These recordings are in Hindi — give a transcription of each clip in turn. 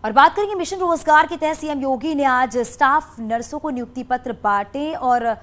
और बात करेंगे मिशन रोजगार के तहत सीएम योगी ने आज स्टाफ नर्सों को नियुक्ति पत्र बांटे और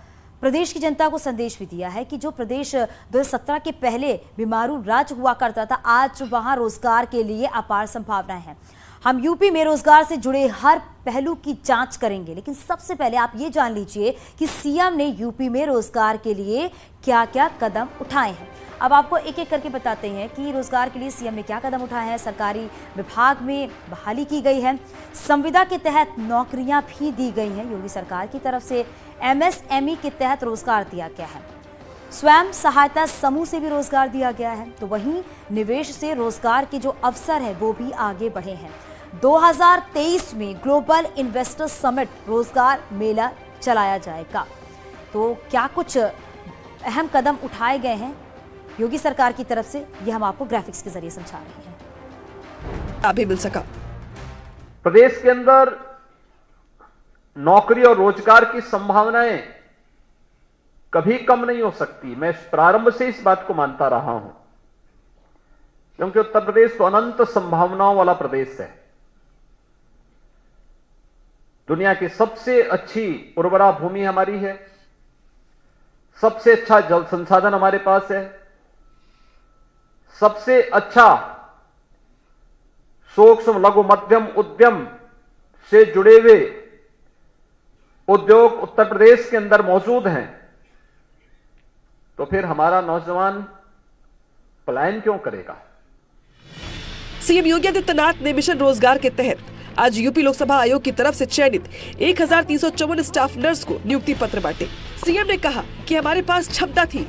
प्रदेश की जनता को संदेश भी दिया है कि जो प्रदेश 2017 के पहले बीमारू राज्य हुआ करता था, आज वहां रोजगार के लिए अपार संभावनाएं हैं। हम यूपी में रोजगार से जुड़े हर पहलू की जांच करेंगे, लेकिन सबसे पहले आप ये जान लीजिए कि सीएम ने यूपी में रोजगार के लिए क्या क्या कदम उठाए हैं। अब आपको एक एक करके बताते हैं कि रोजगार के लिए सीएम ने क्या कदम उठाए हैं। सरकारी विभाग में बहाली की गई है, संविदा के तहत नौकरियां भी दी गई हैं। योगी सरकार की तरफ से एमएसएमई के तहत रोजगार दिया गया है, स्वयं सहायता समूह से भी रोजगार दिया गया है। तो वहीं निवेश से रोजगार के जो अवसर है वो भी आगे बढ़े हैं। 2023 में ग्लोबल इन्वेस्टर समिट रोजगार मेला चलाया जाएगा। तो क्या कुछ अहम कदम उठाए गए हैं योगी सरकार की तरफ से, ये हम आपको ग्राफिक्स के जरिए समझा रहे हैं। अभी मिल सका। प्रदेश के अंदर नौकरी और रोजगार की संभावनाएं कभी कम नहीं हो सकती। मैं प्रारंभ से इस बात को मानता रहा हूं, क्योंकि उत्तर प्रदेश तो अनंत संभावनाओं वाला प्रदेश है। दुनिया की सबसे अच्छी उर्वरा भूमि हमारी है, सबसे अच्छा जल संसाधन हमारे पास है, सबसे अच्छा सूक्ष्म लघु मध्यम उद्यम से जुड़े हुए उद्योग उत्तर प्रदेश के अंदर मौजूद हैं। तो फिर हमारा नौजवान पलायन क्यों करेगा। सीएम योगी आदित्यनाथ ने मिशन रोजगार के तहत आज यूपी लोकसभा आयोग की तरफ से चयनित 1354 स्टाफ नर्स को नियुक्ति पत्र बांटे। सीएम ने कहा कि हमारे पास क्षमता थी,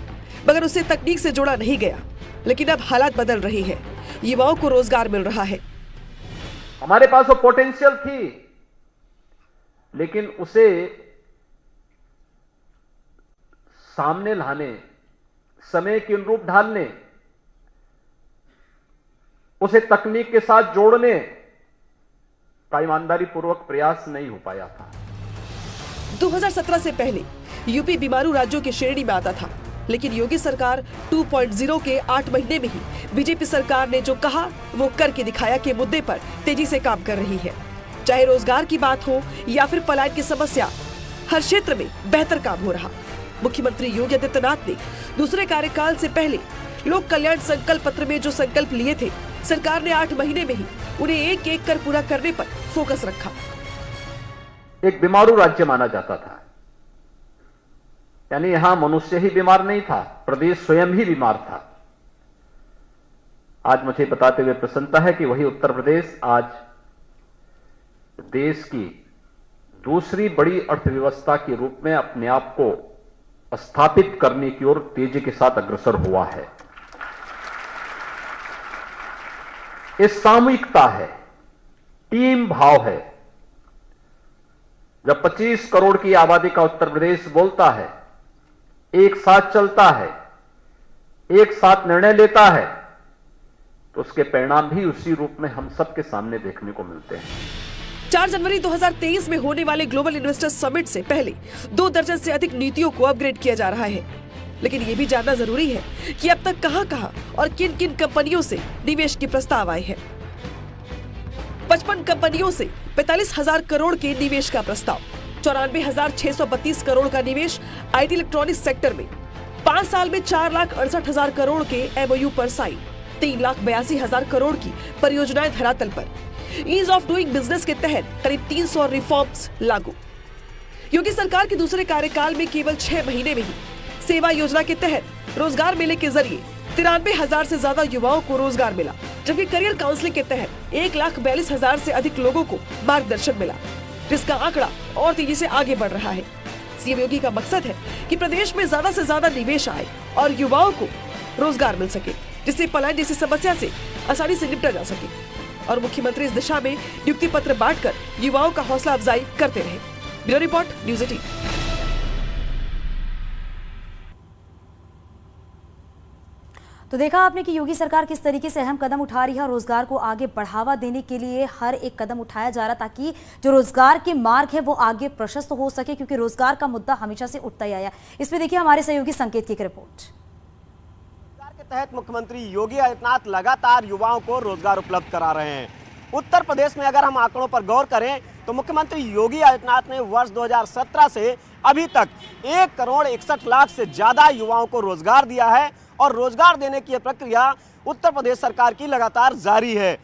मगर उसे तकनीक से जोड़ा नहीं गया, लेकिन अब हालात बदल रही है, युवाओं को रोजगार मिल रहा है। हमारे पास वो पोटेंशियल थी, लेकिन उसे सामने लाने, समय के अनुरूप ढालने, उसे तकनीक के साथ जोड़ने का ईमानदारी पूर्वक प्रयास नहीं हो पाया था। 2017 से पहले यूपी बीमारू राज्यों की श्रेणी में आता था, लेकिन योगी सरकार 2.0 के 8 महीने में ही बीजेपी सरकार ने जो कहा वो करके दिखाया के मुद्दे पर तेजी से काम कर रही है। चाहे रोजगार की बात हो या फिर पलायन की समस्या, हर क्षेत्र में बेहतर काम हो रहा। मुख्यमंत्री योगी आदित्यनाथ ने दूसरे कार्यकाल से पहले लोक कल्याण संकल्प पत्र में जो संकल्प लिए थे, सरकार ने 8 महीने में ही उन्हें एक एक कर पूरा करने पर फोकस रखा। एक बीमारू राज्य माना जाता था, यानी यहां मनुष्य ही बीमार नहीं था, प्रदेश स्वयं ही बीमार था। आज मुझे बताते हुए प्रसन्नता है कि वही उत्तर प्रदेश आज देश की दूसरी बड़ी अर्थव्यवस्था के रूप में अपने आप को स्थापित करने की ओर तेजी के साथ अग्रसर हुआ है। ये सामूहिकता है, टीम भाव है। जब 25 करोड़ की आबादी का उत्तर प्रदेश बोलता है, एक साथ चलता है, एक साथ निर्णय लेता है, तो उसके परिणाम भी उसी रूप में हम सबके सामने देखने को मिलते हैं। 4 जनवरी 2023 में होने वाले ग्लोबल इन्वेस्टर समिट से पहले 2 दर्जन से अधिक नीतियों को अपग्रेड किया जा रहा है, लेकिन ये भी जानना जरूरी है कि अब तक कहां-कहां और किन-किन कंपनियों से निवेश के प्रस्ताव आए हैं। 55 कंपनियों से 45,000 करोड़ के निवेश का प्रस्ताव, 94,632 करोड़ का निवेश आईटी इलेक्ट्रॉनिक्स सेक्टर में, 5 साल में 4,68,000 करोड़ के एमओयू पर साइन, 3,82,000 करोड़ की परियोजनाएं धरातल पर। ईज ऑफ डूइंग बिजनेस के तहत करीब 300 रिफॉर्म्स लागू। योगी सरकार के दूसरे कार्यकाल में केवल 6 महीने में ही सेवा योजना के तहत रोजगार मेले के जरिए 93,000 से ज्यादा युवाओं को रोजगार मिला, जबकि करियर काउंसलिंग के तहत 1,42,000 से अधिक लोगों को मार्गदर्शन मिला, जिसका आंकड़ा और तेजी से आगे बढ़ रहा है। सीएम योगी का मकसद है कि प्रदेश में ज्यादा से ज्यादा निवेश आए और युवाओं को रोजगार मिल सके, जिससे पलायन जैसी समस्या से आसानी से निपटा जा सके। और मुख्यमंत्री इस दिशा में नियुक्ति पत्र बांटकर युवाओं का हौसला अफजाई करते रहे। Bureau report, news 18। तो देखा आपने कि योगी सरकार किस तरीके से अहम कदम उठा रही है। रोजगार को आगे बढ़ावा देने के लिए हर एक कदम उठाया जा रहा, ताकि जो रोजगार के मार्ग है वो आगे प्रशस्त हो सके, क्योंकि रोजगार का मुद्दा हमेशा से उठता ही आया। इसमें देखिए हमारे सहयोगी संकेत की एक रिपोर्ट। के तहत मुख्यमंत्री योगी आदित्यनाथ लगातार युवाओं को रोजगार उपलब्ध करा रहे हैं। उत्तर प्रदेश में अगर हम आंकड़ों पर गौर करें तो मुख्यमंत्री योगी आदित्यनाथ ने वर्ष 2017 से अभी तक 1,61,00,000 से ज़्यादा युवाओं को रोजगार दिया है और रोजगार देने की यह प्रक्रिया उत्तर प्रदेश सरकार की लगातार जारी है।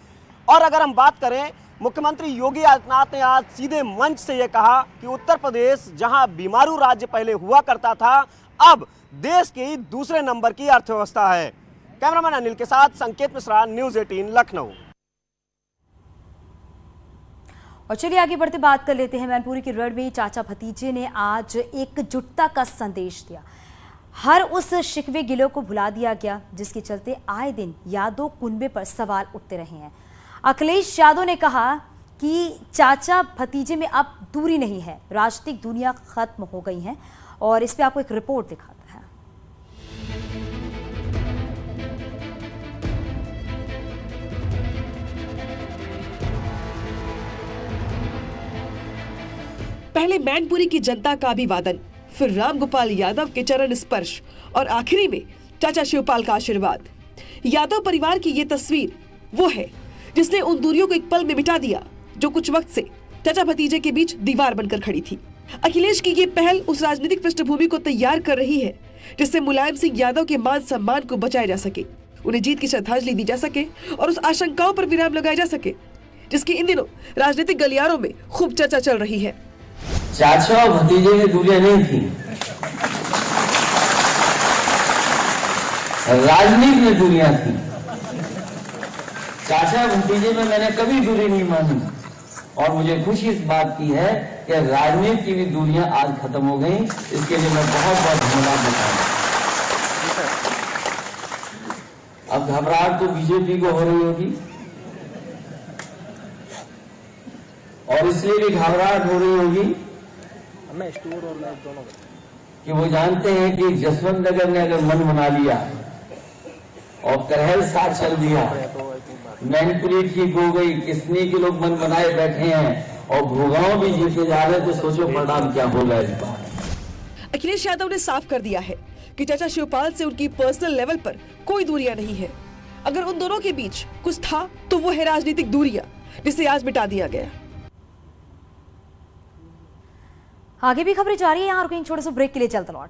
और अगर हम बात करें, मुख्यमंत्री योगी आदित्यनाथ ने आज सीधे मंच से यह कहा कि उत्तर प्रदेश जहां बीमारू राज्य पहले हुआ करता था, अब देश की दूसरे नंबर की अर्थव्यवस्था है। कैमरामैन अनिल के साथ संकेत मिश्रा, न्यूज़ 18 लखनऊ। और चलिए आगे बढ़ते बात कर लेते हैं। मैनपुरी के रण में चाचा भतीजे ने आज एकजुटता का संदेश दिया। हर उस शिकवे गिलों को भुला दिया गया जिसके चलते आए दिन यादव कुनबे पर सवाल उठते रहे हैं। अखिलेश यादव ने कहा कि चाचा भतीजे में अब दूरी नहीं है, राजनीतिक दुनिया खत्म हो गई है। और इस पे आपको एक रिपोर्ट दिखाता है। पहले मैनपुरी की जनता का अभिवादन, फिर रामगोपाल यादव के चरण स्पर्श और आखिरी में चाचा शिवपाल का आशीर्वाद। यादव परिवार की ये तस्वीर वो है जिसने उन दूरियों को एक पल में मिटा दिया जो कुछ वक्त से चाचा भतीजे के बीच दीवार बनकर खड़ी थी। अखिलेश की ये पहल उस राजनीतिक पृष्ठभूमि को तैयार कर रही है जिससे मुलायम सिंह यादव के मान सम्मान को बचाया जा सके, उन्हें जीत की श्रद्धांजलि दी जा सके और उस आशंकाओं पर विराम लगाया जा सके जिसकी इन दिनों राजनीतिक गलियारों में खूब चर्चा चल रही है। चाचा और भतीजे में दूरियां नहीं थी, राजनीति में दूरियां थी। चाचा भतीजे में मैंने कभी दूरी नहीं मानी और मुझे खुशी इस बात की है कि राजनीति की भी दूरियां आज खत्म हो गई। इसके लिए मैं बहुत बहुत धन्यवाद देता हूं। अब घबराहट तो बीजेपी को हो रही होगी और इसलिए भी घबराहट हो रही होगी कि वो जानते हैं कि जसवंत नगर ने अगर मन बना लिया और करहल साथ चल दिया, मैनपुरी ठीक हो गई, किसने के लोग मन बनाए बैठे हैं और भूगांव भी जीते जा रहे, तो सोचो परिणाम क्या होगा इस बार। अखिलेश यादव ने साफ कर दिया है कि चाचा शिवपाल से उनकी पर्सनल लेवल पर कोई दूरियां नहीं है। अगर उन दोनों के बीच कुछ था तो वो है राजनीतिक दूरियां, जिसे आज मिटा दिया गया। आगे भी खबरें जारी है। यहाँ रुकेंगे छोटे से ब्रेक के लिए, चलते लौट।